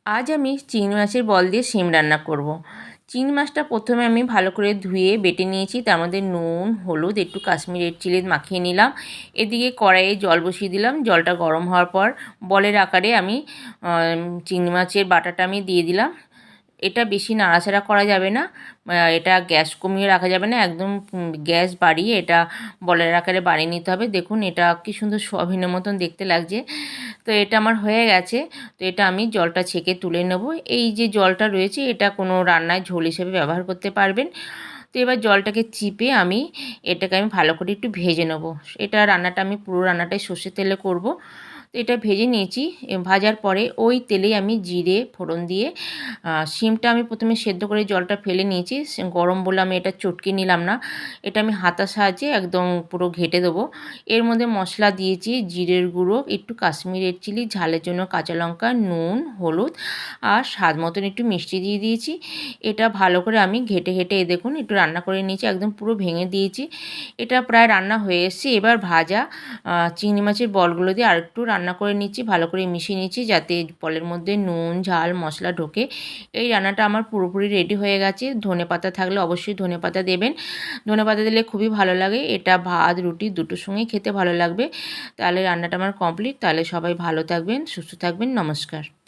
আজ আমি চিংড়ি মাছের বল দিয়ে শিম রান্না করব। চিংড়ি মাছটা প্রথমে আমি ভালো করে ধুয়ে বেটে নিয়েছি, তার মধ্যে নুন, হলুদ, একটু কাশ্মীরি রেড চিলি মাখিয়ে নিলাম। এদিকে কড়াইয়ে জল বসিয়ে দিলাম। জলটা গরম হওয়ার পর বলের আকারে আমি চিংড়ি মাছের বাটাটা আমি দিয়ে দিলাম। এটা বেশি নাড়াচাড়া করা যাবে না, এটা গ্যাস কমিয়ে রাখা যাবে না, একদম গ্যাস বাড়িয়ে এটা বলের আকারে বানিয়ে নিতে হবে। দেখুন এটা কি সুন্দর সোয়াবিনের মতন দেখতে লাগছে। তো এটা আমার হয়ে গেছে। তো এটা আমি জলটা ছেঁকে তুলে নেব। এই যে জলটা রয়েছে এটা কোনো রান্নায় ঝোল হিসেবে ব্যবহার করতে পারবেন। তো এবার জলটাকে চিপে এটাকে আমি ভালো করে একটু ভেজে নেব। এটা রান্নাটা আমি পুরো রান্নাটাই সর্ষের তেলে করব। তো এটা ভেজে নিয়েছি। ভাজার পরে ওই তেলেই আমি জিরে ফোড়ন দিয়ে শিমটা আমি প্রথমে সেদ্ধ করে জলটা ফেলে নিয়েছি। গরম বলে আমি এটা চটকে নিলাম না, এটা আমি হাতার সাহায্যে একদম পুরো ঘেঁটে দেবো। এর মধ্যে মশলা দিয়েছি জিরের গুঁড়ো, একটু কাশ্মীরি রেড চিলি, ঝালের জন্য কাঁচা লঙ্কা, নুন, হলুদ আর স্বাদ মতন একটু মিষ্টি দিয়ে দিয়েছি। এটা ভালো করে আমি ঘেঁটে ঘেঁটে দেখুন একটু রান্না করে নিয়েছি, একদম পুরো ভেঙে দিয়েছি। এটা প্রায় রান্না হয়ে এসেছে। এবার ভাজা চিংড়ি মাছের বলগুলো দিয়ে আরেকটু রান্না করে নিচ্ছি, ভালো করে মিশিয়ে নিচ্ছি যাতে বলের মধ্যে নুন, ঝাল, মশলা ঢোকে। এই রান্নাটা আমার পুরোপুরি রেডি হয়ে গেছে। ধনেপাতা থাকলে অবশ্যই ধনেপাতা দেবেন। ধনেপাতা দিলে খুবই ভালো লাগে, এটা ভাত রুটি দুটোর সঙ্গেই খেতে ভালো লাগবে। তাহলে রান্নাটা আমার কমপ্লিট। তাহলে সবাই ভালো থাকবেন, সুস্থ থাকবেন, নমস্কার।